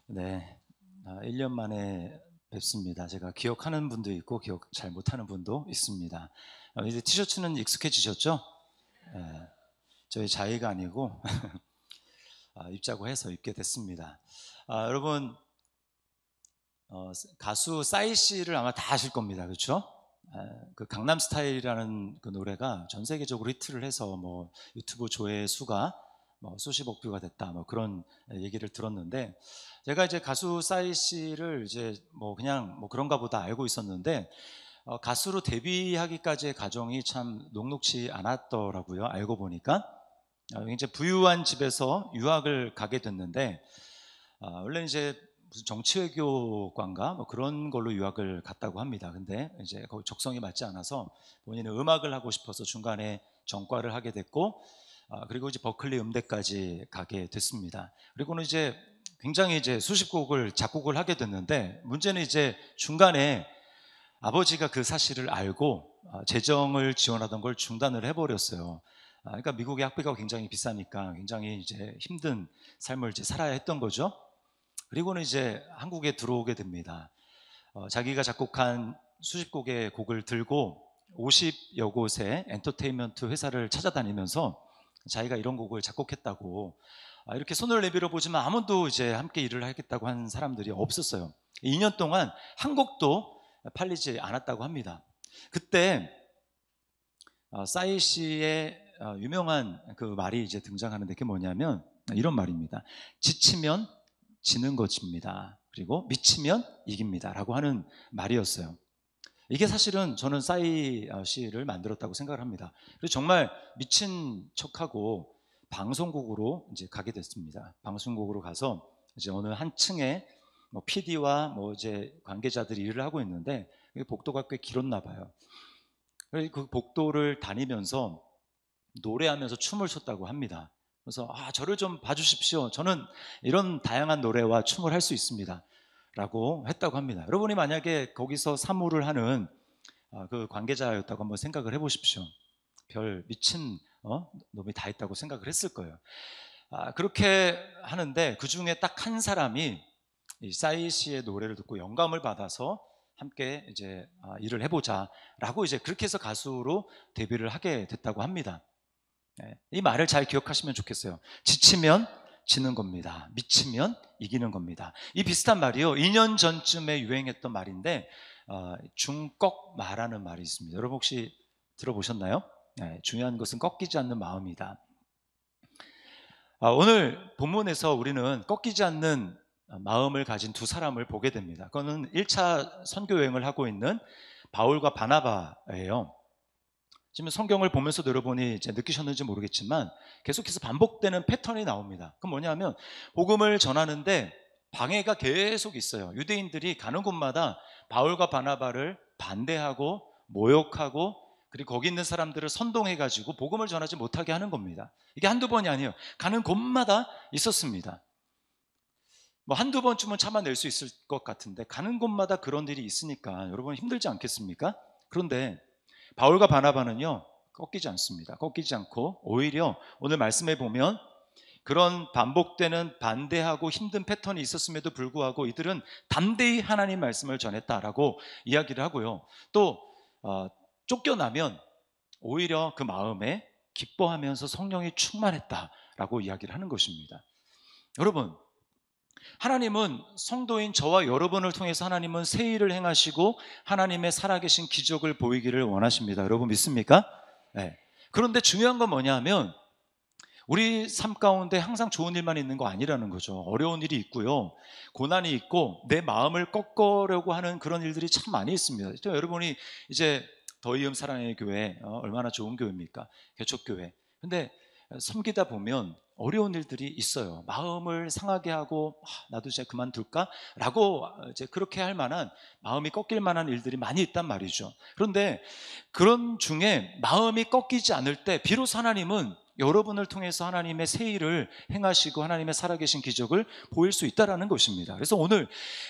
네, 1년 만에 뵙습니다. 제가 기억하는 분도 있고 기억 잘 못하는 분도 있습니다. 이제 티셔츠는 익숙해지셨죠? 예, 저희 자의가 아니고 입자고 해서 입게 됐습니다. 여러분, 가수 싸이 씨를 아마 다 아실 겁니다. 그렇죠? 그 강남 스타일이라는 그 노래가 전 세계적으로 히트를 해서 뭐 유튜브 조회 수가 뭐 수십억 뷰가 됐다 뭐 그런 얘기를 들었는데, 제가 이제 가수 싸이 씨를 이제 뭐 그냥 뭐 그런가 보다 알고 있었는데, 가수로 데뷔하기까지의 과정이 참 녹록지 않았더라고요. 알고 보니까 굉장히 부유한 집에서 유학을 가게 됐는데, 원래 이제 무슨 정치외교관가 뭐 그런 걸로 유학을 갔다고 합니다. 근데 이제 거기 적성이 맞지 않아서 본인은 음악을 하고 싶어서 중간에 전과를 하게 됐고, 그리고 이제 버클리 음대까지 가게 됐습니다. 그리고는 이제 굉장히 이제 수십 곡을 작곡을 하게 됐는데, 문제는 이제 중간에 아버지가 그 사실을 알고 재정을 지원하던 걸 중단을 해버렸어요. 그러니까 미국의 학비가 굉장히 비싸니까 굉장히 이제 힘든 삶을 이제 살아야 했던 거죠. 그리고는 이제 한국에 들어오게 됩니다. 자기가 작곡한 수십 곡의 곡을 들고 50여 곳의 엔터테인먼트 회사를 찾아다니면서 자기가 이런 곡을 작곡했다고 이렇게 손을 내밀어 보지만 아무도 이제 함께 일을 하겠다고 한 사람들이 없었어요. 2년 동안 한 곡도 팔리지 않았다고 합니다. 그때 싸이 씨의 유명한 그 말이 이제 등장하는데, 그게 뭐냐면 이런 말입니다. 지치면 지는 것입니다. 그리고 미치면 이깁니다. 라고 하는 말이었어요. 이게 사실은 저는 싸이 씨를 만들었다고 생각을 합니다. 그래서 정말 미친 척하고 방송국으로 이제 가게 됐습니다. 방송국으로 가서 이제 어느 한 층에 뭐 PD와 뭐 이제 관계자들이 일을 하고 있는데, 복도가 꽤 길었나 봐요. 그래서 그 복도를 다니면서 노래하면서 춤을 췄다고 합니다. 그래서 저를 좀 봐주십시오. 저는 이런 다양한 노래와 춤을 할 수 있습니다. 라고 했다고 합니다. 여러분이 만약에 거기서 사무를 하는 그 관계자였다고 한번 생각을 해보십시오. 별 미친 놈이 다 있다고 생각을 했을 거예요. 그렇게 하는데 그 중에 딱 한 사람이 이 싸이 씨의 노래를 듣고 영감을 받아서 함께 이제 일을 해보자라고 이제 그렇게 해서 가수로 데뷔를 하게 됐다고 합니다. 이 말을 잘 기억하시면 좋겠어요. 지치면 지는 겁니다. 미치면 이기는 겁니다. 이 비슷한 말이요, 2년 전쯤에 유행했던 말인데, 중꺾 마라는 말이 있습니다. 여러분 혹시 들어보셨나요? 중요한 것은 꺾이지 않는 마음이다. 오늘 본문에서 우리는 꺾이지 않는 마음을 가진 두 사람을 보게 됩니다. 그거는 1차 선교 여행을 하고 있는 바울과 바나바예요. 지금 성경을 보면서도 여러분이 이제 느끼셨는지 모르겠지만 계속해서 반복되는 패턴이 나옵니다. 그건 뭐냐면 복음을 전하는데 방해가 계속 있어요. 유대인들이 가는 곳마다 바울과 바나바를 반대하고 모욕하고, 그리고 거기 있는 사람들을 선동해가지고 복음을 전하지 못하게 하는 겁니다. 이게 한두 번이 아니에요. 가는 곳마다 있었습니다. 뭐 한두 번쯤은 참아낼 수 있을 것 같은데 가는 곳마다 그런 일이 있으니까 여러분 힘들지 않겠습니까? 그런데 바울과 바나바는요, 꺾이지 않습니다. 꺾이지 않고 오히려 오늘 말씀에 보면 그런 반복되는 반대하고 힘든 패턴이 있었음에도 불구하고 이들은 담대히 하나님 말씀을 전했다라고 이야기를 하고요. 또 쫓겨나면 오히려 그 마음에 기뻐하면서 성령이 충만했다라고 이야기를 하는 것입니다. 여러분, 하나님은 성도인 저와 여러분을 통해서 하나님은 새 일을 행하시고 하나님의 살아계신 기적을 보이기를 원하십니다. 여러분 믿습니까? 네. 그런데 중요한 건 뭐냐면 우리 삶 가운데 항상 좋은 일만 있는 거 아니라는 거죠. 어려운 일이 있고요, 고난이 있고 내 마음을 꺾으려고 하는 그런 일들이 참 많이 있습니다. 여러분이 이제 더이음 사랑의 교회 얼마나 좋은 교회입니까? 개척교회. 근데 섬기다 보면 어려운 일들이 있어요. 마음을 상하게 하고 나도 이제 그만둘까? 라고 이제 그렇게 할 만한, 마음이 꺾일 만한 일들이 많이 있단 말이죠. 그런데 그런 중에 마음이 꺾이지 않을 때 비로소 하나님은 여러분을 통해서 하나님의 새 일을 행하시고 하나님의 살아계신 기적을 보일 수 있다는 것입니다. 그래서 오늘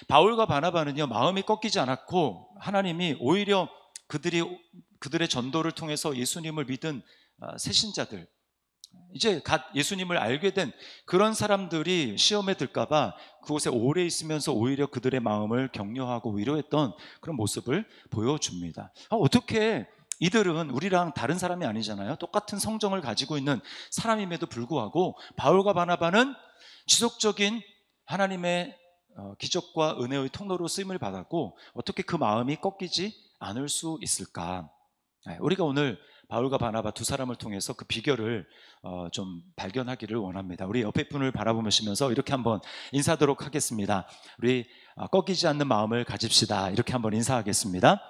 바울과 바나바는요, 마음이 꺾이지 않았고 하나님이 오히려 그들의 전도를 통해서 예수님을 믿은 새신자들, 이제 갓 예수님을 알게 된 그런 사람들이 시험에 들까봐 그곳에 오래 있으면서 오히려 그들의 마음을 격려하고 위로했던 그런 모습을 보여줍니다. 어떻게 이들은 우리랑 다른 사람이 아니잖아요. 똑같은 성정을 가지고 있는 사람임에도 불구하고 바울과 바나바는 지속적인 하나님의 기적과 은혜의 통로로 쓰임을 받았고 어떻게 그 마음이 꺾이지 않을 수 있을까? 우리가 오늘 바울과 바나바 두 사람을 통해서 그 비결을 좀 발견하기를 원합니다. 우리 옆에 분을 바라보시면서 이렇게 한번 인사하도록 하겠습니다. 우리 꺾이지 않는 마음을 가집시다. 이렇게 한번 인사하겠습니다.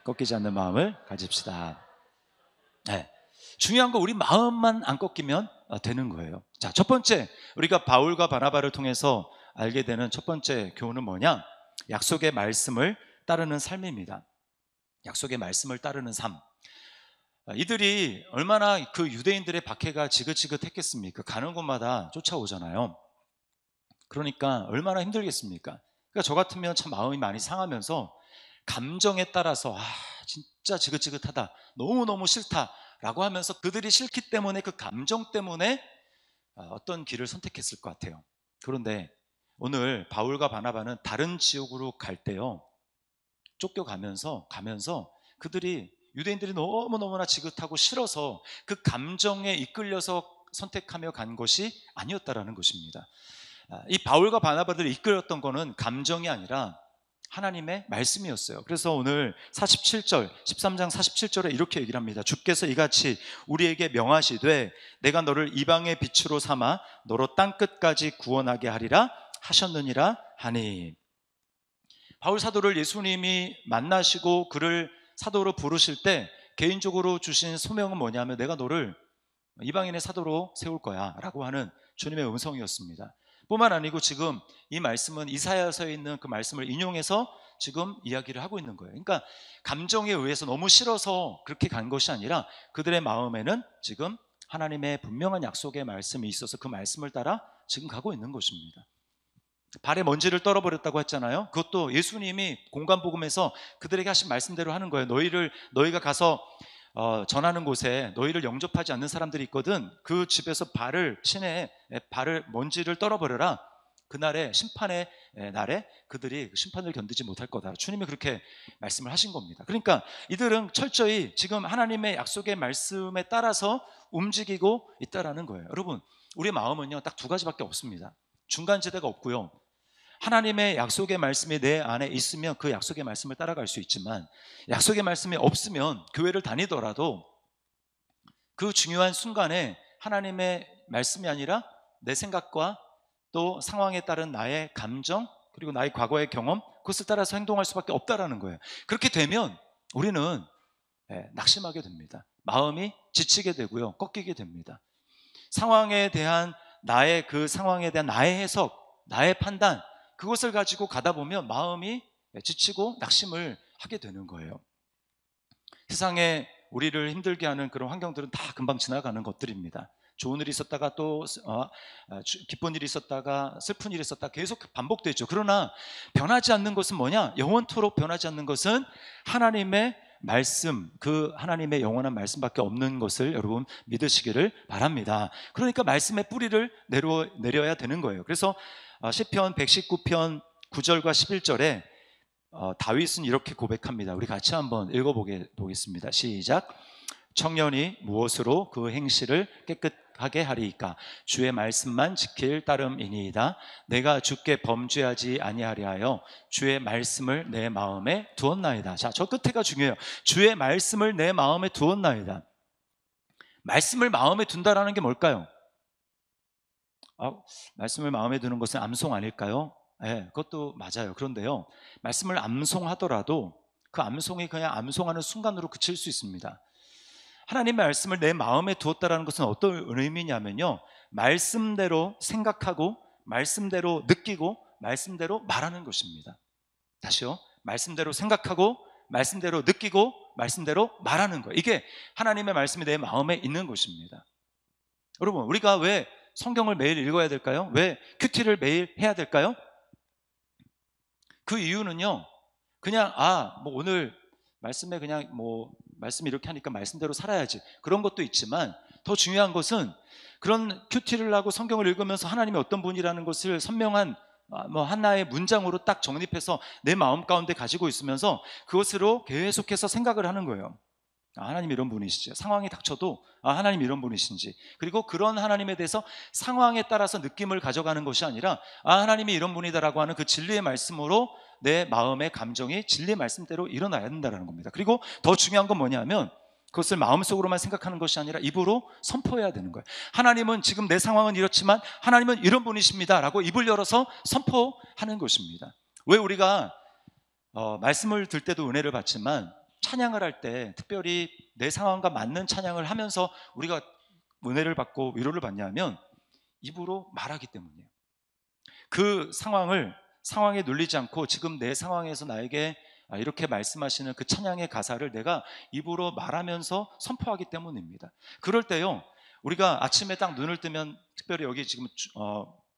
꺾이지 않는 마음을 가집시다. 네. 중요한 거 우리 마음만 안 꺾이면 되는 거예요. 자, 첫 번째 우리가 바울과 바나바를 통해서 알게 되는 첫 번째 교훈은 뭐냐? 약속의 말씀을 따르는 삶입니다. 약속의 말씀을 따르는 삶. 이들이 얼마나 그 유대인들의 박해가 지긋지긋했겠습니까? 가는 곳마다 쫓아오잖아요. 그러니까 얼마나 힘들겠습니까? 그러니까 저 같으면 참 마음이 많이 상하면서 감정에 따라서 진짜 지긋지긋하다, 너무너무 싫다라고 하면서 그들이 싫기 때문에 그 감정 때문에 어떤 길을 선택했을 것 같아요. 그런데 오늘 바울과 바나바는 다른 지역으로 갈 때요, 쫓겨가면서 그들이 유대인들이 너무너무나 지긋하고 싫어서 그 감정에 이끌려서 선택하며 간 것이 아니었다라는 것입니다. 이 바울과 바나바들을 이끌었던 것은 감정이 아니라 하나님의 말씀이었어요. 그래서 오늘 47절, 13장 47절에 이렇게 얘기를 합니다. 주께서 이같이 우리에게 명하시되 내가 너를 이방의 빛으로 삼아 너로 땅끝까지 구원하게 하리라 하셨느니라 하니. 바울 사도를 예수님이 만나시고 그를 사도로 부르실 때 개인적으로 주신 소명은 뭐냐면 내가 너를 이방인의 사도로 세울 거야 라고 하는 주님의 음성이었습니다. 뿐만 아니고 지금 이 말씀은 이사야서에 있는 그 말씀을 인용해서 지금 이야기를 하고 있는 거예요. 그러니까 감정에 의해서 너무 싫어서 그렇게 간 것이 아니라 그들의 마음에는 지금 하나님의 분명한 약속의 말씀이 있어서 그 말씀을 따라 지금 가고 있는 것입니다. 발에 먼지를 떨어버렸다고 했잖아요. 그것도 예수님이 공간복음에서 그들에게 하신 말씀대로 하는 거예요. 너희가 가서 전하는 곳에 너희를 영접하지 않는 사람들이 있거든. 그 집에서 시내에 발을 먼지를 떨어버려라. 그날의 심판의 날에 그들이 심판을 견디지 못할 거다. 주님이 그렇게 말씀을 하신 겁니다. 그러니까 이들은 철저히 지금 하나님의 약속의 말씀에 따라서 움직이고 있다라는 거예요. 여러분, 우리의 마음은요 딱 두 가지밖에 없습니다. 중간지대가 없고요, 하나님의 약속의 말씀이 내 안에 있으면 그 약속의 말씀을 따라갈 수 있지만 약속의 말씀이 없으면 교회를 다니더라도 그 중요한 순간에 하나님의 말씀이 아니라 내 생각과 또 상황에 따른 나의 감정 그리고 나의 과거의 경험, 그것을 따라서 행동할 수밖에 없다라는 거예요. 그렇게 되면 우리는 낙심하게 됩니다. 마음이 지치게 되고요, 꺾이게 됩니다. 상황에 대한 그 상황에 대한 나의 해석, 나의 판단, 그것을 가지고 가다 보면 마음이 지치고 낙심을 하게 되는 거예요. 세상에 우리를 힘들게 하는 그런 환경들은 다 금방 지나가는 것들입니다. 좋은 일이 있었다가 또 기쁜 일이 있었다가 슬픈 일이 있었다가 계속 반복되죠. 그러나 변하지 않는 것은 뭐냐? 영원토록 변하지 않는 것은 하나님의 말씀, 그 하나님의 영원한 말씀밖에 없는 것을 여러분 믿으시기를 바랍니다. 그러니까 말씀의 뿌리를 내려야 되는 거예요. 그래서 시편 119편 9절과 11절에 다윗은 이렇게 고백합니다. 우리 같이 한번 읽어보겠습니다. 시작. 청년이 무엇으로 그 행실을 깨끗하게 하리이까? 주의 말씀만 지킬 따름이니이다. 내가 주께 범죄하지 아니하려 하여 주의 말씀을 내 마음에 두었나이다. 자, 저 끝에가 중요해요. 주의 말씀을 내 마음에 두었나이다. 말씀을 마음에 둔다라는 게 뭘까요? 말씀을 마음에 두는 것은 암송 아닐까요? 네, 그것도 맞아요. 그런데요, 말씀을 암송하더라도 그 암송이 그냥 암송하는 순간으로 그칠 수 있습니다. 하나님의 말씀을 내 마음에 두었다는 것은 어떤 의미냐면요, 말씀대로 생각하고 말씀대로 느끼고 말씀대로 말하는 것입니다. 다시요, 말씀대로 생각하고 말씀대로 느끼고 말씀대로 말하는 거예요. 이게 하나님의 말씀이 내 마음에 있는 것입니다. 여러분, 우리가 왜 성경을 매일 읽어야 될까요? 왜 큐티를 매일 해야 될까요? 그 이유는요, 그냥 오늘 말씀에 그냥 말씀 이렇게 하니까 말씀대로 살아야지, 그런 것도 있지만 더 중요한 것은 그런 큐티를 하고 성경을 읽으면서 하나님이 어떤 분이라는 것을 선명한 하나의 문장으로 딱 정립해서 내 마음 가운데 가지고 있으면서 그것으로 계속해서 생각을 하는 거예요. 하나님 이런 분이시죠. 상황이 닥쳐도 하나님 이런 분이신지, 그리고 그런 하나님에 대해서 상황에 따라서 느낌을 가져가는 것이 아니라 하나님이 이런 분이다라고 하는 그 진리의 말씀으로 내 마음의 감정이 진리의 말씀대로 일어나야 된다는 겁니다. 그리고 더 중요한 건 뭐냐면 그것을 마음속으로만 생각하는 것이 아니라 입으로 선포해야 되는 거예요. 하나님은 지금 내 상황은 이렇지만 하나님은 이런 분이십니다 라고 입을 열어서 선포하는 것입니다. 왜 우리가 말씀을 들 때도 은혜를 받지만 찬양을 할 때 특별히 내 상황과 맞는 찬양을 하면서 우리가 은혜를 받고 위로를 받냐면 입으로 말하기 때문이에요. 그 상황에 눌리지 않고 지금 내 상황에서 나에게 이렇게 말씀하시는 그 찬양의 가사를 내가 입으로 말하면서 선포하기 때문입니다. 그럴 때요, 우리가 아침에 딱 눈을 뜨면, 특별히 여기 지금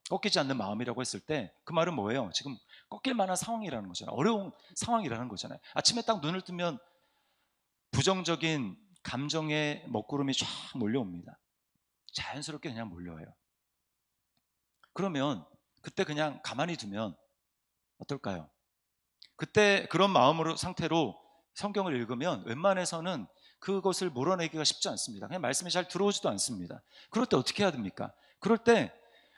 꺾이지 않는 마음이라고 했을 때 그 말은 뭐예요? 지금 꺾일 만한 상황이라는 거잖아요. 어려운 상황이라는 거잖아요. 아침에 딱 눈을 뜨면 부정적인 감정의 먹구름이 쫙 몰려옵니다. 자연스럽게 그냥 몰려와요. 그러면 그때 그냥 가만히 두면 어떨까요? 그때 그런 마음으로 상태로 성경을 읽으면 웬만해서는 그것을 몰아내기가 쉽지 않습니다. 그냥 말씀이 잘 들어오지도 않습니다. 그럴 때 어떻게 해야 됩니까? 그럴 때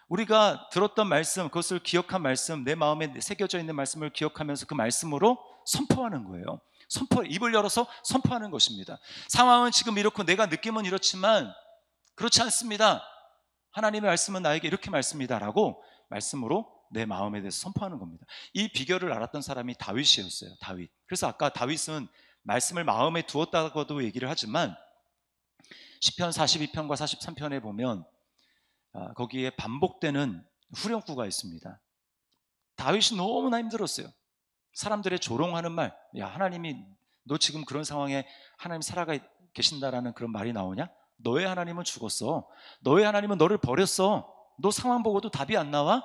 우리가 들었던 말씀, 그것을 기억한 말씀, 내 마음에 새겨져 있는 말씀을 기억하면서 그 말씀으로 선포하는 거예요. 입을 열어서 선포하는 것입니다. 상황은 지금 이렇고 내가 느낌은 이렇지만 그렇지 않습니다. 하나님의 말씀은 나에게 이렇게 말씀이다라고 말씀으로 내 마음에 대해서 선포하는 겁니다. 이 비결을 알았던 사람이 다윗이었어요. 다윗. 그래서 아까 다윗은 말씀을 마음에 두었다고도 얘기를 하지만 시편 42편과 43편에 보면 거기에 반복되는 후렴구가 있습니다. 다윗이 너무나 힘들었어요. 사람들의 조롱하는 말, 야, 하나님이 너 지금 그런 상황에 하나님 살아가 계신다라는 그런 말이 나오냐? 너의 하나님은 죽었어. 너의 하나님은 너를 버렸어. 너 상황 보고도 답이 안 나와?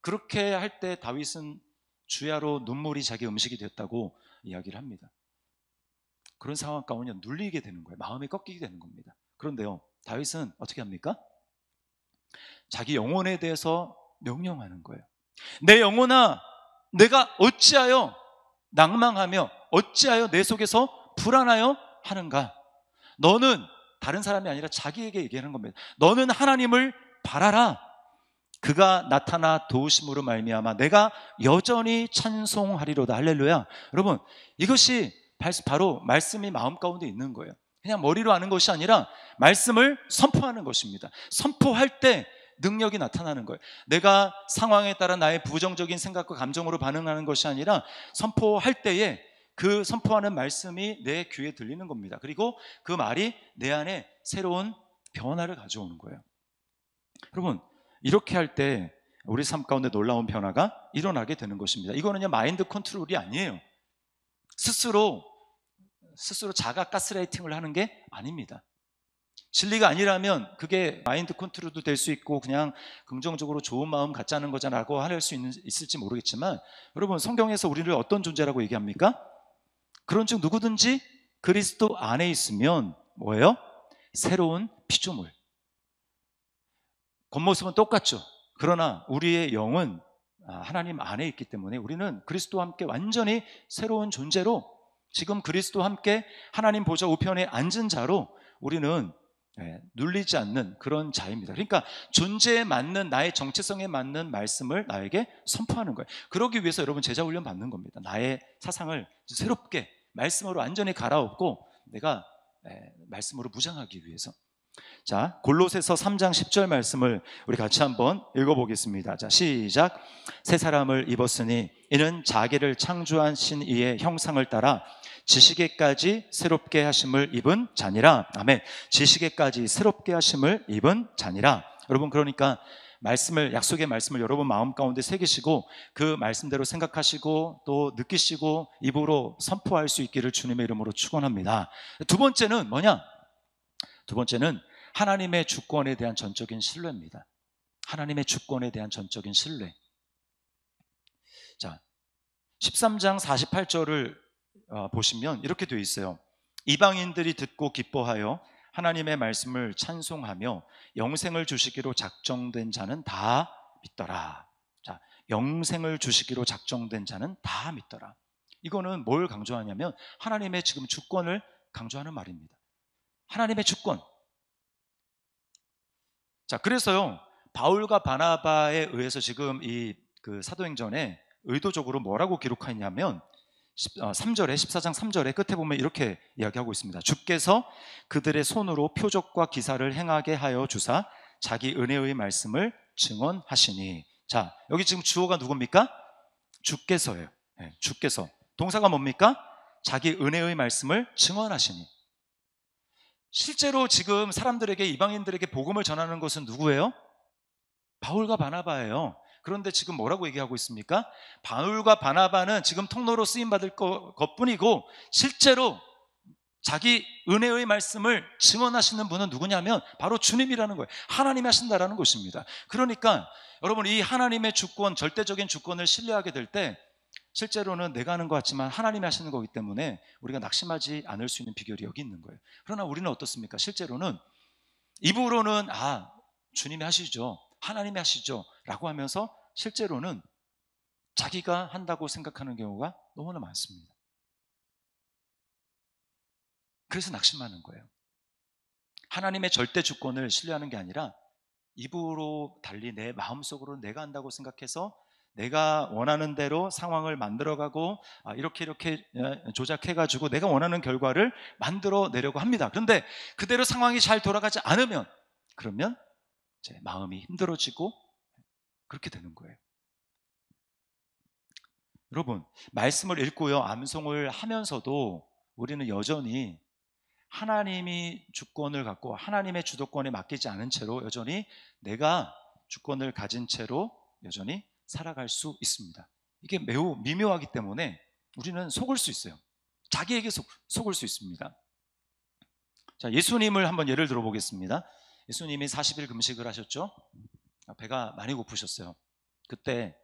그렇게 할 때 다윗은 주야로 눈물이 자기 음식이 됐다고 이야기를 합니다. 그런 상황 가운데 눌리게 되는 거예요. 마음이 꺾이게 되는 겁니다. 그런데요, 다윗은 어떻게 합니까? 자기 영혼에 대해서 명령하는 거예요. 내 영혼아, 내가 어찌하여 낭망하며 어찌하여 내 속에서 불안하여 하는가? 너는, 다른 사람이 아니라 자기에게 얘기하는 겁니다. 너는 하나님을 바라라. 그가 나타나 도우심으로 말미암아 내가 여전히 찬송하리로다. 할렐루야. 여러분, 이것이 바로 말씀이 마음 가운데 있는 거예요. 그냥 머리로 아는 것이 아니라 말씀을 선포하는 것입니다. 선포할 때 능력이 나타나는 거예요. 내가 상황에 따라 나의 부정적인 생각과 감정으로 반응하는 것이 아니라 선포할 때에 그 선포하는 말씀이 내 귀에 들리는 겁니다. 그리고 그 말이 내 안에 새로운 변화를 가져오는 거예요. 여러분, 이렇게 할 때 우리 삶 가운데 놀라운 변화가 일어나게 되는 것입니다. 이거는요, 마인드 컨트롤이 아니에요. 스스로 자가 가스라이팅을 하는 게 아닙니다. 진리가 아니라면 그게 마인드 컨트롤도 될 수 있고 그냥 긍정적으로 좋은 마음 갖자는 거잖아라고 할 수 있을지 모르겠지만, 여러분, 성경에서 우리를 어떤 존재라고 얘기합니까? 그런즉 누구든지 그리스도 안에 있으면 뭐예요? 새로운 피조물. 겉모습은 똑같죠. 그러나 우리의 영은 하나님 안에 있기 때문에 우리는 그리스도와 함께 완전히 새로운 존재로, 지금 그리스도와 함께 하나님 보좌 우편에 앉은 자로 우리는 눌리지 않는 그런 자입니다. 그러니까 존재에 맞는, 나의 정체성에 맞는 말씀을 나에게 선포하는 거예요. 그러기 위해서 여러분 제자 훈련 받는 겁니다. 나의 사상을 새롭게 말씀으로 완전히 갈아엎고 내가 말씀으로 무장하기 위해서. 자, 골로새서 3장 10절 말씀을 우리 같이 한번 읽어보겠습니다. 자, 시작. 새 사람을 입었으니 이는 자기를 창조하신 이의 형상을 따라 지식에까지 새롭게 하심을 입은 자니라. 아멘. 지식에까지 새롭게 하심을 입은 자니라. 여러분, 그러니까 말씀을, 약속의 말씀을 여러분 마음 가운데 새기시고 그 말씀대로 생각하시고 또 느끼시고 입으로 선포할 수 있기를 주님의 이름으로 축원합니다. 두 번째는 뭐냐? 두 번째는 하나님의 주권에 대한 전적인 신뢰입니다. 하나님의 주권에 대한 전적인 신뢰. 자, 13장 48절을 보시면 이렇게 되어 있어요. 이방인들이 듣고 기뻐하여 하나님의 말씀을 찬송하며 영생을 주시기로 작정된 자는 다 믿더라. 자, 영생을 주시기로 작정된 자는 다 믿더라. 이거는 뭘 강조하냐면 하나님의 지금 주권을 강조하는 말입니다. 하나님의 주권. 자, 그래서요, 바울과 바나바에 의해서 지금 이 그 사도행전에 의도적으로 뭐라고 기록하냐면 3절에 14장 3절에 끝에 보면 이렇게 이야기하고 있습니다. 주께서 그들의 손으로 표적과 기사를 행하게 하여 주사 자기 은혜의 말씀을 증언하시니. 자, 여기 지금 주어가 누굽니까? 주께서예요. 네, 주께서. 동사가 뭡니까? 자기 은혜의 말씀을 증언하시니. 실제로 지금 사람들에게, 이방인들에게 복음을 전하는 것은 누구예요? 바울과 바나바예요. 그런데 지금 뭐라고 얘기하고 있습니까? 바울과 바나바는 지금 통로로 쓰임받을 것뿐이고 실제로 자기 은혜의 말씀을 증언하시는 분은 누구냐면 바로 주님이라는 거예요. 하나님이 하신다라는 것입니다. 그러니까 여러분, 이 하나님의 주권, 절대적인 주권을 신뢰하게 될 때 실제로는 내가 하는 것 같지만 하나님이 하시는 거기 때문에 우리가 낙심하지 않을 수 있는 비결이 여기 있는 거예요. 그러나 우리는 어떻습니까? 실제로는 입으로는 주님이 하시죠, 하나님이 하시죠 라고 하면서 실제로는 자기가 한다고 생각하는 경우가 너무나 많습니다. 그래서 낙심하는 거예요. 하나님의 절대 주권을 신뢰하는 게 아니라 입으로 달리 내 마음속으로 내가 한다고 생각해서 내가 원하는 대로 상황을 만들어가고 이렇게 조작해가지고 내가 원하는 결과를 만들어내려고 합니다. 그런데 그대로 상황이 잘 돌아가지 않으면 그러면 제 마음이 힘들어지고 그렇게 되는 거예요. 여러분, 말씀을 읽고요, 암송을 하면서도 우리는 여전히 하나님이 주권을 갖고 하나님의 주도권에 맡기지 않은 채로 여전히 내가 주권을 가진 채로 여전히 살아갈 수 있습니다. 이게 매우 미묘하기 때문에 우리는 속을 수 있어요. 자기에게 속을 수 있습니다. 자, 예수님을 한번 예를 들어보겠습니다. 예수님이 40일 금식을 하셨죠. 배가 많이 고프셨어요. 그때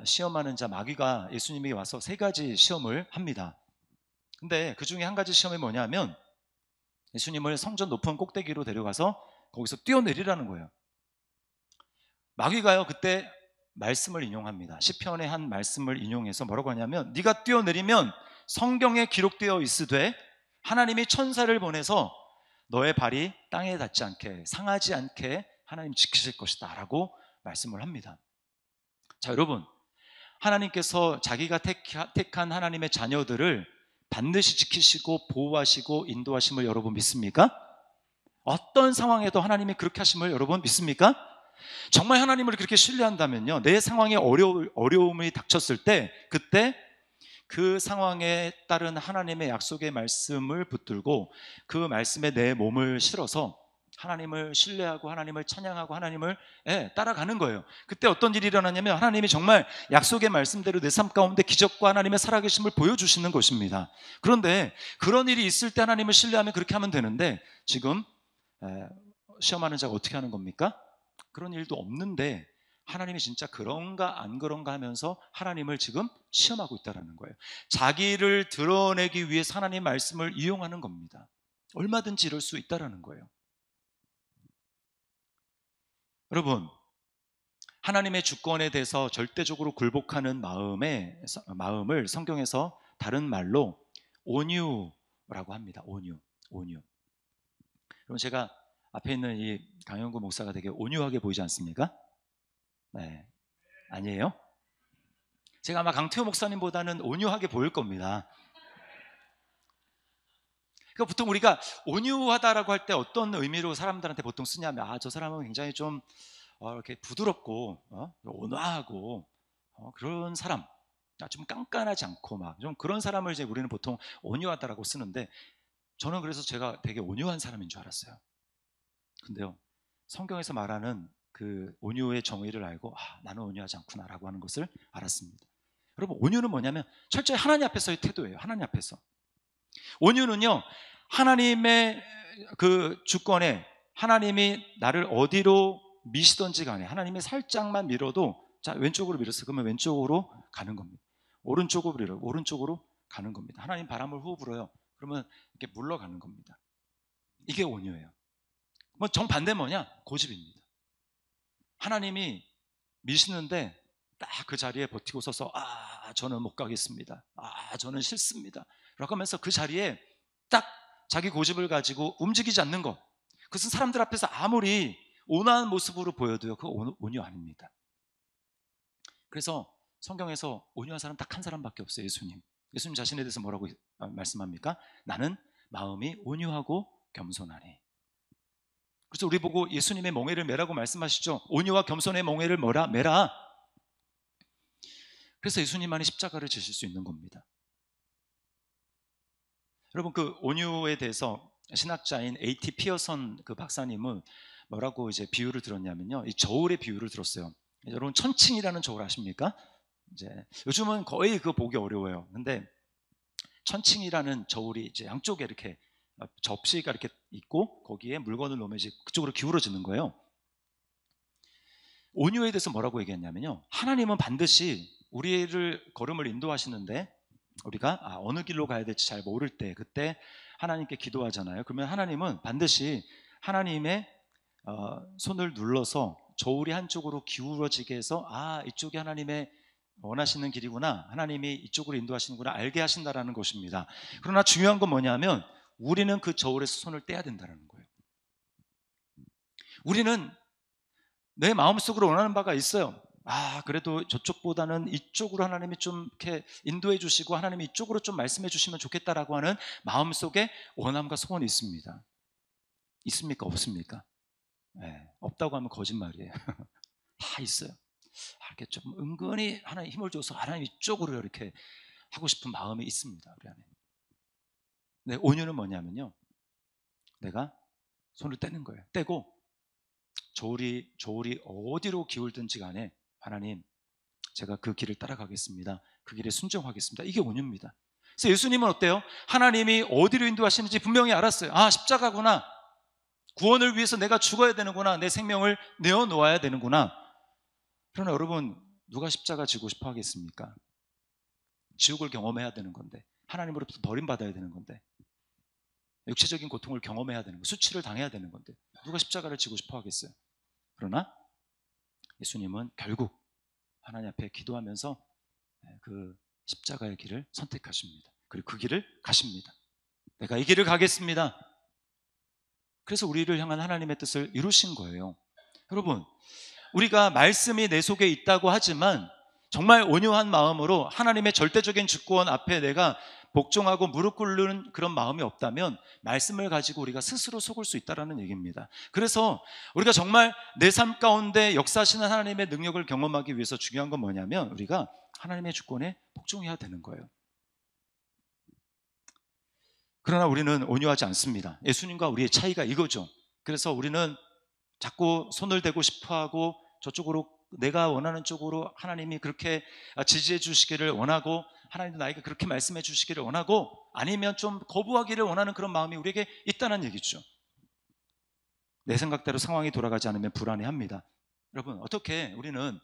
시험하는 자 마귀가 예수님에게 와서 3가지 시험을 합니다. 근데 그 중에 한 가지 시험이 뭐냐면 예수님을 성전 높은 꼭대기로 데려가서 거기서 뛰어내리라는 거예요. 마귀가요, 그때 말씀을 인용합니다. 시편의 한 말씀을 인용해서 뭐라고 하냐면 네가 뛰어내리면 성경에 기록되어 있으되 하나님이 천사를 보내서 너의 발이 땅에 닿지 않게, 상하지 않게 하나님 지키실 것이다 라고 말씀을 합니다. 자, 여러분, 하나님께서 자기가 택한 하나님의 자녀들을 반드시 지키시고 보호하시고 인도하심을 여러분 믿습니까? 어떤 상황에도 하나님이 그렇게 하심을 여러분 믿습니까? 정말 하나님을 그렇게 신뢰한다면요, 내 상황에 어려움이 닥쳤을 때 그때 그 상황에 따른 하나님의 약속의 말씀을 붙들고 그 말씀에 내 몸을 실어서 하나님을 신뢰하고 하나님을 찬양하고 하나님을 따라가는 거예요. 그때 어떤 일이 일어나냐면 하나님이 정말 약속의 말씀대로 내 삶 가운데 기적과 하나님의 살아계심을 보여주시는 것입니다. 그런데 그런 일이 있을 때 하나님을 신뢰하면 그렇게 하면 되는데 지금 시험하는 자가 어떻게 하는 겁니까? 그런 일도 없는데 하나님이 진짜 그런가 안 그런가 하면서 하나님을 지금 시험하고 있다는 거예요. 자기를 드러내기 위해서 하나님 말씀을 이용하는 겁니다. 얼마든지 이럴 수 있다는 거예요. 여러분, 하나님의 주권에 대해서 절대적으로 굴복하는 마음을 성경에서 다른 말로 온유라고 합니다. 온유. 그럼 제가 앞에 있는 이 강영구 목사가 되게 온유하게 보이지 않습니까? 네, 아니에요? 제가 아마 강태호 목사님보다는 온유하게 보일 겁니다. 그러니까 보통 우리가 온유하다라고 할 때 어떤 의미로 사람들한테 보통 쓰냐면 저 사람은 굉장히 좀 이렇게 부드럽고 온화하고 그런 사람, 좀 깐깐하지 않고 막 좀 그런 사람을 이제 우리는 보통 온유하다라고 쓰는데 저는 그래서 제가 되게 온유한 사람인 줄 알았어요. 근데요, 성경에서 말하는 그 온유의 정의를 알고 나는 온유하지 않구나라고 하는 것을 알았습니다. 여러분, 온유는 뭐냐면 철저히 하나님 앞에서의 태도예요. 하나님 앞에서. 온유는요, 하나님의 그 주권에 하나님이 나를 어디로 미시던지 간에 하나님이 살짝만 밀어도 자, 왼쪽으로 밀었어. 그러면 왼쪽으로 가는 겁니다. 오른쪽으로 밀어. 오른쪽으로 가는 겁니다. 하나님 바람을 후 불어요. 그러면 이렇게 물러가는 겁니다. 이게 온유예요. 뭐 정반대 뭐냐? 고집입니다. 하나님이 미시는데 딱 그 자리에 버티고 서서 저는 못 가겠습니다. 저는 싫습니다. 라고 하면서 그 자리에 딱 자기 고집을 가지고 움직이지 않는 것. 그것은 사람들 앞에서 아무리 온화한 모습으로 보여도요, 그 온유 아닙니다. 그래서 성경에서 온유한 사람 딱 한 사람밖에 없어요. 예수님. 예수님 자신에 대해서 뭐라고 말씀합니까? 나는 마음이 온유하고 겸손하니. 그래서 우리 보고 예수님의 멍에를 매라고 말씀하시죠. 온유와 겸손의 멍에를 매라. 그래서 예수님만이 십자가를 지실 수 있는 겁니다. 여러분, 그 온유에 대해서 신학자인 A.T. 피어선 그 박사님은 뭐라고 이제 비유를 들었냐면요, 이 저울의 비유를 들었어요. 여러분, 천칭이라는 저울 아십니까? 이제 요즘은 거의 그거 보기 어려워요. 근데 천칭이라는 저울이 이제 양쪽에 이렇게 접시가 이렇게 있고 거기에 물건을 넣으면 이제 그쪽으로 기울어지는 거예요. 온유에 대해서 뭐라고 얘기했냐면요, 하나님은 반드시 우리를 걸음을 인도하시는데 우리가 어느 길로 가야 될지 잘 모를 때 그때 하나님께 기도하잖아요. 그러면 하나님은 반드시 하나님의 손을 눌러서 저울이 한쪽으로 기울어지게 해서 이쪽이 하나님의 원하시는 길이구나, 하나님이 이쪽으로 인도하시는구나 알게 하신다라는 것입니다. 그러나 중요한 건 뭐냐면 우리는 그 저울에서 손을 떼야 된다는 거예요. 우리는 내 마음속으로 원하는 바가 있어요. 그래도 저쪽보다는 이쪽으로 하나님이 좀 이렇게 인도해 주시고 하나님이 이쪽으로 좀 말씀해 주시면 좋겠다라고 하는 마음속에 원함과 소원이 있습니다. 있습니까? 없습니까? 네, 없다고 하면 거짓말이에요. 다 있어요. 이렇게 좀 은근히 하나님 힘을 줘서 하나님 이쪽으로 이렇게 하고 싶은 마음이 있습니다, 우리 안에. 근데 온유는 뭐냐면요, 내가 손을 떼는 거예요. 떼고 저울이 어디로 기울든지 간에 하나님, 제가 그 길을 따라가겠습니다. 그 길에 순종하겠습니다. 이게 온유입니다. 그래서 예수님은 어때요? 하나님이 어디로 인도하시는지 분명히 알았어요. 십자가구나. 구원을 위해서 내가 죽어야 되는구나. 내 생명을 내어놓아야 되는구나. 그러나 여러분, 누가 십자가 지고 싶어 하겠습니까? 지옥을 경험해야 되는 건데, 하나님으로부터 버림받아야 되는 건데, 육체적인 고통을 경험해야 되는 거, 수치를 당해야 되는 건데 누가 십자가를 지고 싶어 하겠어요? 그러나 예수님은 결국 하나님 앞에 기도하면서 그 십자가의 길을 선택하십니다. 그리고 그 길을 가십니다. 내가 이 길을 가겠습니다. 그래서 우리를 향한 하나님의 뜻을 이루신 거예요. 여러분, 우리가 말씀이 내 속에 있다고 하지만 정말 온유한 마음으로 하나님의 절대적인 주권 앞에 내가 복종하고 무릎 꿇는 그런 마음이 없다면 말씀을 가지고 우리가 스스로 속을 수 있다는 얘기입니다. 그래서 우리가 정말 내 삶 가운데 역사하시는 하나님의 능력을 경험하기 위해서 중요한 건 뭐냐면 우리가 하나님의 주권에 복종해야 되는 거예요. 그러나 우리는 온유하지 않습니다. 예수님과 우리의 차이가 이거죠. 그래서 우리는 자꾸 손을 대고 싶어하고 저쪽으로, 내가 원하는 쪽으로 하나님이 그렇게 지지해 주시기를 원하고 하나님도 나에게 그렇게 말씀해 주시기를 원하고 아니면 좀 거부하기를 원하는 그런 마음이 우리에게 있다는 얘기죠. 내 생각대로 상황이 돌아가지 않으면 불안해합니다. 여러분, 어떻게 우리는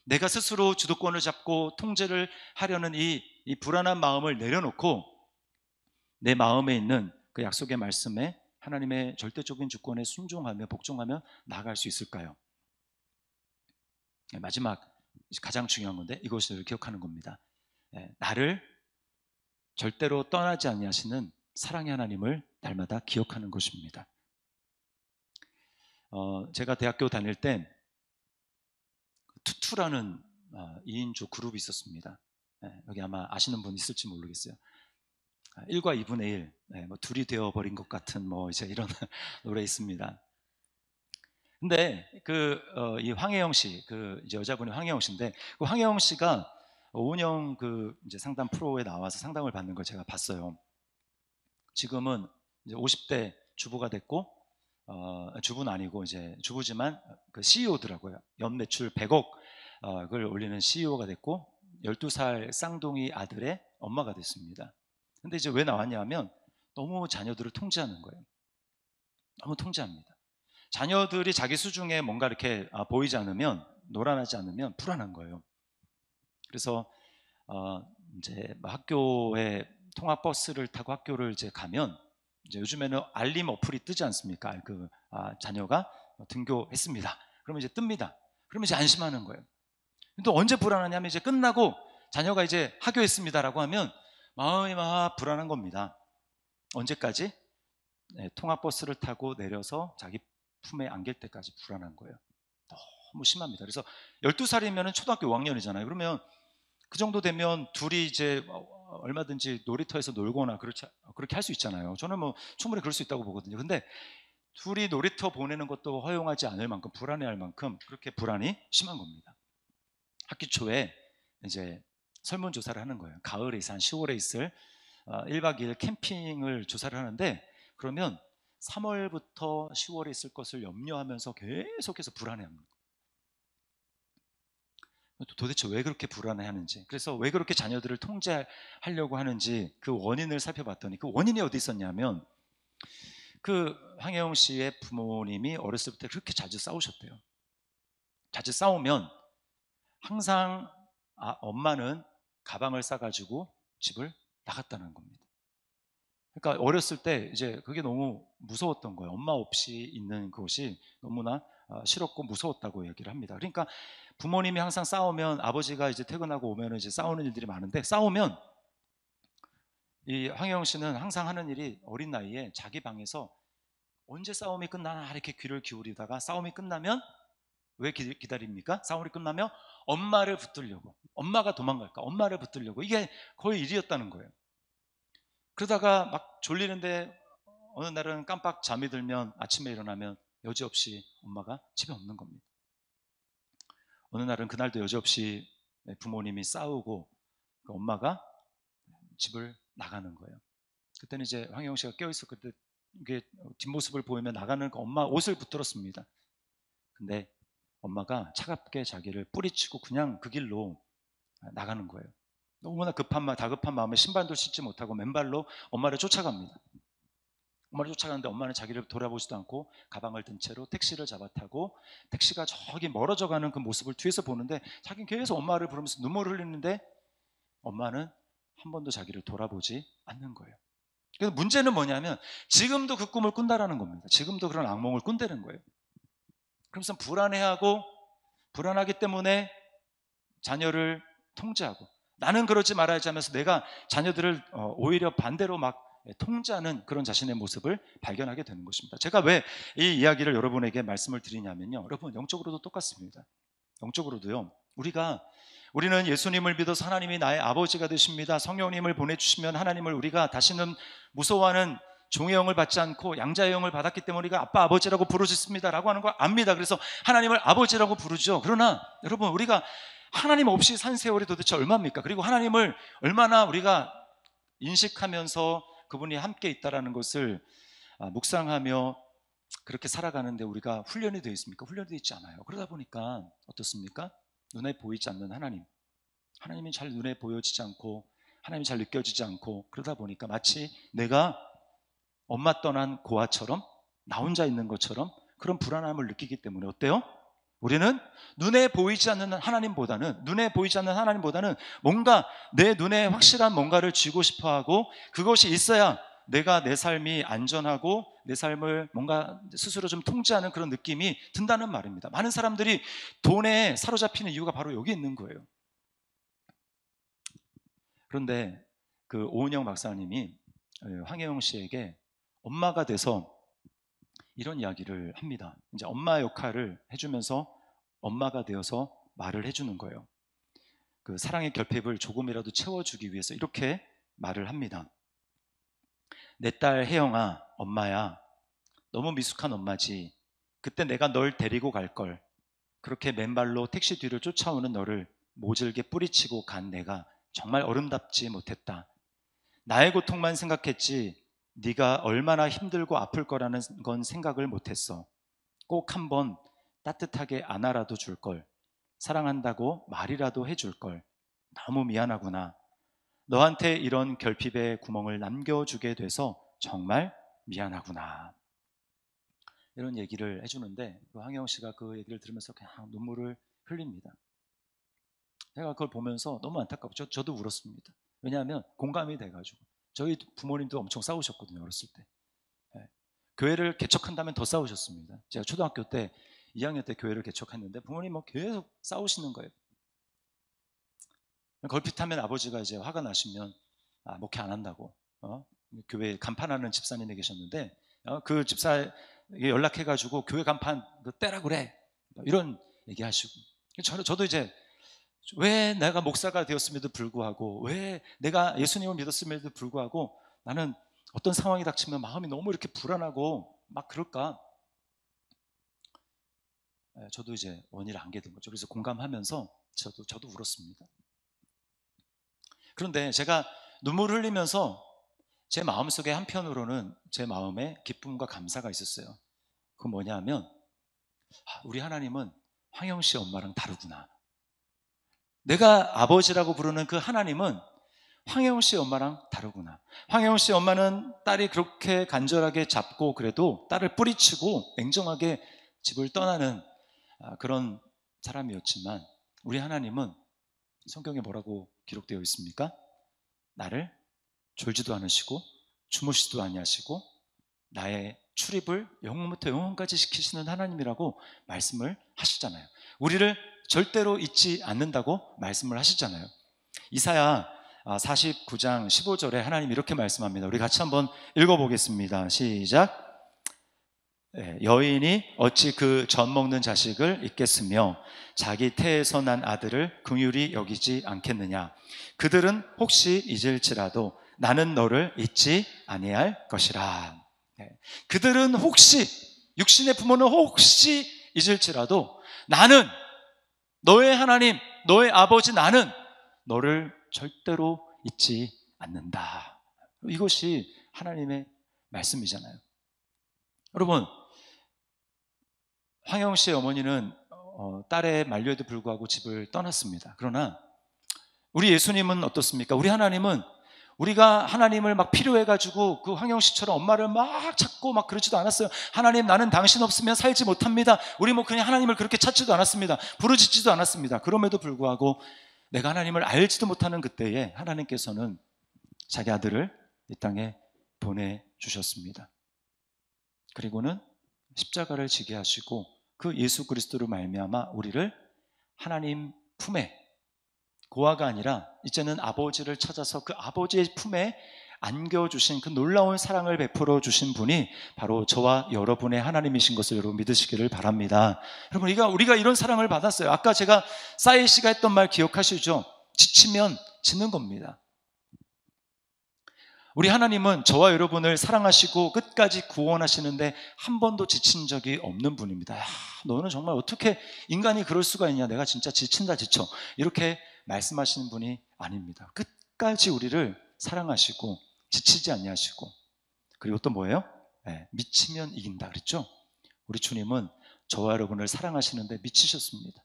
내가 스스로 주도권을 잡고 통제를 하려는 이 불안한 마음을 내려놓고 내 마음에 있는 그 약속의 말씀에 하나님의 절대적인 주권에 순종하며 복종하며 나아갈 수 있을까요? 마지막 가장 중요한 건데 이것을 기억하는 겁니다. 나를 절대로 떠나지 아니하시는 사랑의 하나님을 날마다 기억하는 것입니다. 제가 대학교 다닐 때 투투라는 2인조 그룹이 있었습니다. 여기 아마 아시는 분 있을지 모르겠어요. 1과 2분의 1, 뭐 둘이 되어버린 것 같은 뭐 이제 이런 노래 있습니다. 근데 이 황혜영 씨, 이제 여자분이 황혜영 씨인데 그 황혜영 씨가 오은영 이제 상담 프로에 나와서 상담을 받는 걸 제가 봤어요. 지금은 이제 50대 주부가 됐고, 주부는 아니고 이제 주부지만 그 CEO더라고요. 연매출 100억을 올리는 CEO가 됐고 12살 쌍둥이 아들의 엄마가 됐습니다. 근데 이제 왜 나왔냐면 너무 자녀들을 통제하는 거예요. 너무 통제합니다. 자녀들이 자기 수중에 뭔가 이렇게 보이지 않으면, 놀아나지 않으면 불안한 거예요. 그래서 이제 학교에 통학버스를 타고 학교를 이제 가면 이제 요즘에는 알림 어플이 뜨지 않습니까? 자녀가 등교했습니다. 그러면 이제 뜹니다. 그러면 이제 안심하는 거예요. 또 언제 불안하냐면 이제 끝나고 자녀가 이제 하교했습니다라고 하면 마음이 막 불안한 겁니다. 언제까지? 네, 통학버스를 타고 내려서 자기 품에 안길 때까지 불안한 거예요. 너무 심합니다. 그래서 12살이면 초등학교 5학년이잖아요. 그러면 그 정도 되면 둘이 이제 얼마든지 놀이터에서 놀거나 그렇게 할 수 있잖아요. 저는 뭐 충분히 그럴 수 있다고 보거든요. 근데 둘이 놀이터 보내는 것도 허용하지 않을 만큼 불안해할 만큼 그렇게 불안이 심한 겁니다. 학기 초에 이제 설문조사를 하는 거예요. 가을에 한 10월에 있을 1박 2일 캠핑을 조사를 하는데 그러면 3월부터 10월에 있을 것을 염려하면서 계속해서 불안해합니다. 도대체 왜 그렇게 불안해하는지, 그래서 왜 그렇게 자녀들을 통제하려고 하는지 그 원인을 살펴봤더니 그 원인이 어디 있었냐면 그 황혜영 씨의 부모님이 어렸을 때 그렇게 자주 싸우셨대요. 자주 싸우면 항상 엄마는 가방을 싸가지고 집을 나갔다는 겁니다. 그러니까 어렸을 때 이제 그게 너무 무서웠던 거예요. 엄마 없이 있는 그것이 너무나 싫었고 무서웠다고 얘기를 합니다. 그러니까 부모님이 항상 싸우면 아버지가 이제 퇴근하고 오면 이제 싸우는 일들이 많은데 싸우면 이 황혜영 씨는 항상 하는 일이 어린 나이에 자기 방에서 언제 싸움이 끝나나 이렇게 귀를 기울이다가 싸움이 끝나면 왜 기다립니까? 싸움이 끝나면 엄마를 붙들려고, 엄마가 도망갈까 엄마를 붙들려고, 이게 거의 일이었다는 거예요. 그러다가 막 졸리는데 어느 날은 깜빡 잠이 들면 아침에 일어나면 여지없이 엄마가 집에 없는 겁니다. 어느 날은 그날도 여지없이 부모님이 싸우고 그 엄마가 집을 나가는 거예요. 그때는 이제 황혜영 씨가 깨어있었을 때 이게 뒷모습을 보이면 나가는 그 엄마 옷을 붙들었습니다. 근데 엄마가 차갑게 자기를 뿌리치고 그냥 그 길로 나가는 거예요. 너무나 다급한 마음에 신발도 신지 못하고 맨발로 엄마를 쫓아갑니다. 엄마를 쫓아가는데 엄마는 자기를 돌아보지도 않고 가방을 든 채로 택시를 잡아 타고 택시가 저기 멀어져 가는 그 모습을 뒤에서 보는데 자기는 계속 엄마를 부르면서 눈물을 흘리는데 엄마는 한 번도 자기를 돌아보지 않는 거예요. 그래서 문제는 뭐냐면 지금도 그 꿈을 꾼다라는 겁니다. 지금도 그런 악몽을 꾼다는 거예요. 그러면서 불안하기 때문에 자녀를 통제하고 나는 그러지 말아야지 하면서 내가 자녀들을 오히려 반대로 막 통제하는 그런 자신의 모습을 발견하게 되는 것입니다. 제가 왜 이 이야기를 여러분에게 말씀을 드리냐면요, 여러분 영적으로도 똑같습니다. 영적으로도요, 우리는 예수님을 믿어서 하나님이 나의 아버지가 되십니다, 성령님을 보내주시면 하나님을 우리가 다시는 무서워하는 종의 영을 받지 않고 양자의 영을 받았기 때문에 우리가 아빠 아버지라고 부르셨습니다 라고 하는 걸 압니다. 그래서 하나님을 아버지라고 부르죠. 그러나 여러분, 우리가 하나님 없이 산 세월이 도대체 얼마입니까? 그리고 하나님을 얼마나 우리가 인식하면서 그분이 함께 있다라는 것을 묵상하며 그렇게 살아가는데 우리가 훈련이 되어 있습니까? 훈련이 되어 있지 않아요. 그러다 보니까 어떻습니까? 눈에 보이지 않는 하나님이 잘 눈에 보여지지 않고 하나님이 잘 느껴지지 않고, 그러다 보니까 마치 내가 엄마 떠난 고아처럼 나 혼자 있는 것처럼 그런 불안함을 느끼기 때문에 어때요? 우리는 눈에 보이지 않는 하나님보다는 뭔가 내 눈에 확실한 뭔가를 쥐고 싶어하고 그것이 있어야 내가 내 삶이 안전하고 내 삶을 뭔가 스스로 좀 통제하는 그런 느낌이 든다는 말입니다. 많은 사람들이 돈에 사로잡히는 이유가 바로 여기 있는 거예요. 그런데 그 오은영 박사님이 황혜영 씨에게 엄마가 돼서 이런 이야기를 합니다. 이제 엄마 역할을 해주면서 엄마가 되어서 말을 해주는 거예요. 그 사랑의 결핍을 조금이라도 채워주기 위해서 이렇게 말을 합니다. 내 딸 혜영아, 엄마야, 너무 미숙한 엄마지. 그때 내가 널 데리고 갈 걸. 그렇게 맨발로 택시 뒤를 쫓아오는 너를 모질게 뿌리치고 간 내가 정말 어른답지 못했다. 나의 고통만 생각했지 네가 얼마나 힘들고 아플 거라는 건 생각을 못했어. 꼭 한번 따뜻하게 안아라도 줄걸. 사랑한다고 말이라도 해줄걸. 너무 미안하구나. 너한테 이런 결핍의 구멍을 남겨주게 돼서 정말 미안하구나. 이런 얘기를 해주는데 황혜영 씨가 그 얘기를 들으면서 그냥 눈물을 흘립니다. 제가 그걸 보면서 너무 안타깝죠. 저도 울었습니다. 왜냐하면 공감이 돼가지고. 저희 부모님도 엄청 싸우셨거든요, 어렸을 때. 교회를 개척한다면 더 싸우셨습니다. 제가 초등학교 때 2학년 때 교회를 개척했는데 부모님 뭐 계속 싸우시는 거예요. 걸핏하면 아버지가 이제 화가 나시면 목회 안 한다고 교회 간판하는 집사님이 계셨는데 그 집사에게 연락해가지고 교회 간판 떼라 그래 이런 얘기하시고 저도 이제 왜 내가 목사가 되었음에도 불구하고 왜 내가 예수님을 믿었음에도 불구하고 나는 어떤 상황이 닥치면 마음이 너무 이렇게 불안하고 막 그럴까? 저도 이제 원인을 알게 된 거죠. 그래서 공감하면서 저도 울었습니다. 그런데 제가 눈물을 흘리면서 제 마음속에 한편으로는 제 마음에 기쁨과 감사가 있었어요. 그건 뭐냐 하면 우리 하나님은 황영 씨 엄마랑 다르구나. 내가 아버지라고 부르는 그 하나님은 황혜영 씨 엄마랑 다르구나. 황혜영 씨 엄마는 딸이 그렇게 간절하게 잡고 그래도 딸을 뿌리치고 냉정하게 집을 떠나는 그런 사람이었지만 우리 하나님은 성경에 뭐라고 기록되어 있습니까? 나를 졸지도 않으시고 주무시지도 아니하시고 나의 출입을 영원부터 영원까지 시키시는 하나님이라고 말씀을 하시잖아요. 우리를 절대로 잊지 않는다고 말씀을 하시잖아요. 이사야 49장 15절에 하나님 이렇게 말씀합니다. 우리 같이 한번 읽어보겠습니다. 시작. 여인이 어찌 그 젖 먹는 자식을 잊겠으며 자기 태에서 난 아들을 긍휼히 여기지 않겠느냐. 그들은 혹시 잊을지라도 나는 너를 잊지 아니할 것이라. 그들은 혹시, 육신의 부모는 혹시 잊을지라도 나는 너의 하나님, 너의 아버지 나는 너를 절대로 잊지 않는다. 이것이 하나님의 말씀이잖아요. 여러분, 황영 씨의 어머니는 딸의 만류에도 불구하고 집을 떠났습니다. 그러나 우리 예수님은 어떻습니까? 우리 하나님은 우리가 하나님을 막 필요해가지고 그 황영 씨처럼 엄마를 막 찾고 막 그러지도 않았어요. 하나님 나는 당신 없으면 살지 못합니다. 우리 뭐 그냥 하나님을 그렇게 찾지도 않았습니다. 부르짖지도 않았습니다. 그럼에도 불구하고 내가 하나님을 알지도 못하는 그때에 하나님께서는 자기 아들을 이 땅에 보내주셨습니다. 그리고는 십자가를 지게 하시고 그 예수 그리스도로 말미암아 우리를 하나님 품에 고아가 아니라 이제는 아버지를 찾아서 그 아버지의 품에 안겨주신 그 놀라운 사랑을 베풀어 주신 분이 바로 저와 여러분의 하나님이신 것을 여러분 믿으시기를 바랍니다. 여러분 우리가 이런 사랑을 받았어요. 아까 제가 싸이 씨가 했던 말 기억하시죠? 지치면 지는 겁니다. 우리 하나님은 저와 여러분을 사랑하시고 끝까지 구원하시는데 한 번도 지친 적이 없는 분입니다. 너는 정말 어떻게 인간이 그럴 수가 있냐, 내가 진짜 지친다 지쳐, 이렇게 말씀하시는 분이 아닙니다. 끝까지 우리를 사랑하시고 지치지 아니하시고, 그리고 또 뭐예요? 미치면 이긴다 그랬죠? 우리 주님은 저와 여러분을 사랑하시는데 미치셨습니다.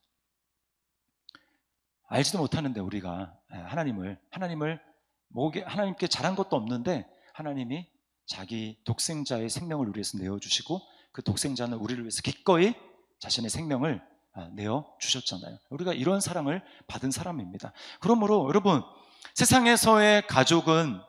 알지도 못하는데 우리가 하나님께 잘한 것도 없는데 하나님이 자기 독생자의 생명을 우리 위해서 내어주시고 그 독생자는 우리를 위해서 기꺼이 자신의 생명을 내어주셨잖아요. 우리가 이런 사랑을 받은 사람입니다. 그러므로 여러분, 세상에서의 가족은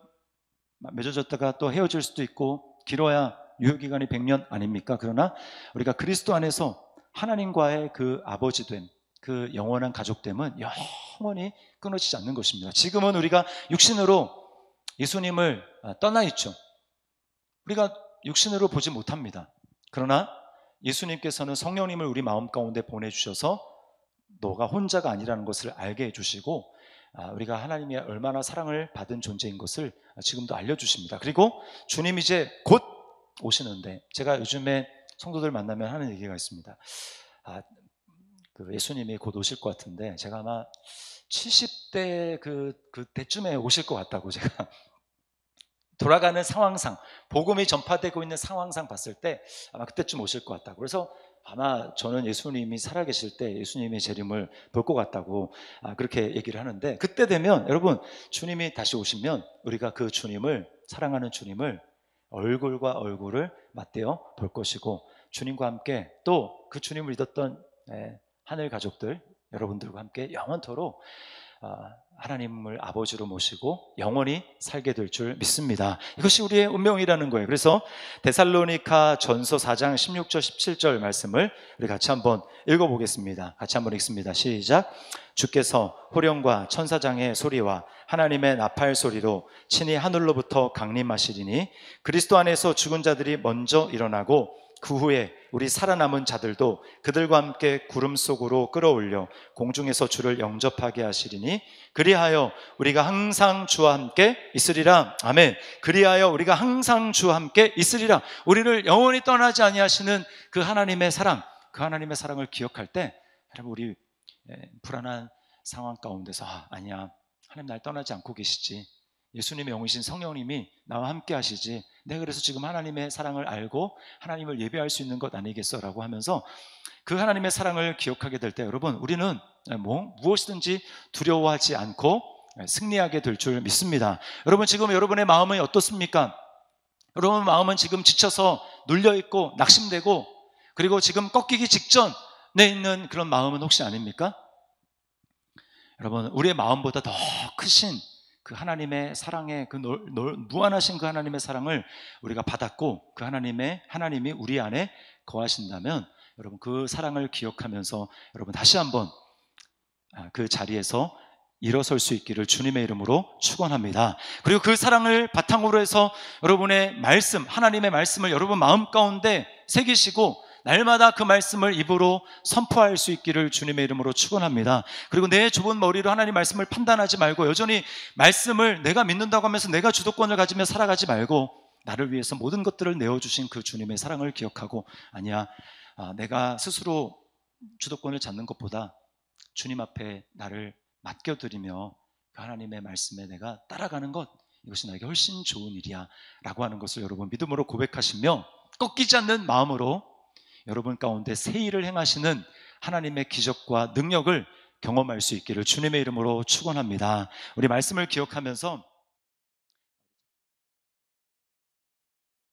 맺어졌다가 또 헤어질 수도 있고 길어야 유효기간이 100년 아닙니까? 그러나 우리가 그리스도 안에서 하나님과의 그 아버지됨, 그 영원한 가족됨은 영원히 끊어지지 않는 것입니다. 지금은 우리가 육신으로 예수님을 떠나 있죠. 우리가 육신으로 보지 못합니다. 그러나 예수님께서는 성령님을 우리 마음 가운데 보내주셔서 너가 혼자가 아니라는 것을 알게 해주시고 우리가 하나님의 얼마나 사랑을 받은 존재인 것을 지금도 알려주십니다. 그리고 주님 이제 곧 오시는데, 제가 요즘에 성도들 만나면 하는 얘기가 있습니다. 그 예수님이 곧 오실 것 같은데 제가 아마 70대 그때쯤에 오실 것 같다고, 제가 돌아가는 상황상, 복음이 전파되고 있는 상황상 봤을 때 아마 그때쯤 오실 것 같다고. 그래서 아마 저는 예수님이 살아계실 때 예수님의 재림을 볼 것 같다고 그렇게 얘기를 하는데, 그때 되면 여러분, 주님이 다시 오시면 우리가 그 주님을, 사랑하는 주님을 얼굴과 얼굴을 맞대어 볼 것이고, 주님과 함께 또 그 주님을 믿었던 하늘 가족들 여러분들과 함께 영원토록 하나님을 아버지로 모시고 영원히 살게 될 줄 믿습니다. 이것이 우리의 운명이라는 거예요. 그래서 데살로니가 전서 4장 16절 17절 말씀을 우리 같이 한번 읽어보겠습니다. 같이 한번 읽습니다. 시작. 주께서 호령과 천사장의 소리와 하나님의 나팔 소리로 친히 하늘로부터 강림하시리니 그리스도 안에서 죽은 자들이 먼저 일어나고 그 후에 우리 살아남은 자들도 그들과 함께 구름 속으로 끌어올려 공중에서 주를 영접하게 하시리니 그리하여 우리가 항상 주와 함께 있으리라. 아멘. 그리하여 우리가 항상 주와 함께 있으리라. 우리를 영원히 떠나지 아니하시는 그 하나님의 사랑, 그 하나님의 사랑을 기억할 때 여러분 우리 불안한 상황 가운데서 아니야, 하나님 날 떠나지 않고 계시지, 예수님의 영이신 성령님이 나와 함께 하시지, 내가 그래서 지금 하나님의 사랑을 알고 하나님을 예배할 수 있는 것 아니겠어? 라고 하면서 그 하나님의 사랑을 기억하게 될 때 여러분 우리는 무엇이든지 두려워하지 않고 승리하게 될 줄 믿습니다. 여러분 지금 여러분의 마음은 어떻습니까? 여러분 마음은 지금 지쳐서 눌려있고 낙심되고 그리고 지금 꺾이기 직전에 있는 그런 마음은 혹시 아닙니까? 여러분 우리의 마음보다 더 크신 그 하나님의 사랑의 그 무한하신 그 하나님의 사랑을 우리가 받았고 그 하나님이 우리 안에 거하신다면 여러분 그 사랑을 기억하면서 여러분 다시 한번 그 자리에서 일어설 수 있기를 주님의 이름으로 축원합니다. 그리고 그 사랑을 바탕으로 해서 여러분의 말씀, 하나님의 말씀을 여러분 마음 가운데 새기시고 날마다 그 말씀을 입으로 선포할 수 있기를 주님의 이름으로 축원합니다. 그리고 내 좁은 머리로 하나님 말씀을 판단하지 말고 여전히 말씀을 내가 믿는다고 하면서 내가 주도권을 가지며 살아가지 말고 나를 위해서 모든 것들을 내어주신 그 주님의 사랑을 기억하고 아니야, 내가 스스로 주도권을 잡는 것보다 주님 앞에 나를 맡겨드리며 그 하나님의 말씀에 내가 따라가는 것, 이것이 나에게 훨씬 좋은 일이야 라고 하는 것을 여러분 믿음으로 고백하시며 꺾이지 않는 마음으로 여러분 가운데 새 일을 행하시는 하나님의 기적과 능력을 경험할 수 있기를 주님의 이름으로 축원합니다. 우리 말씀을 기억하면서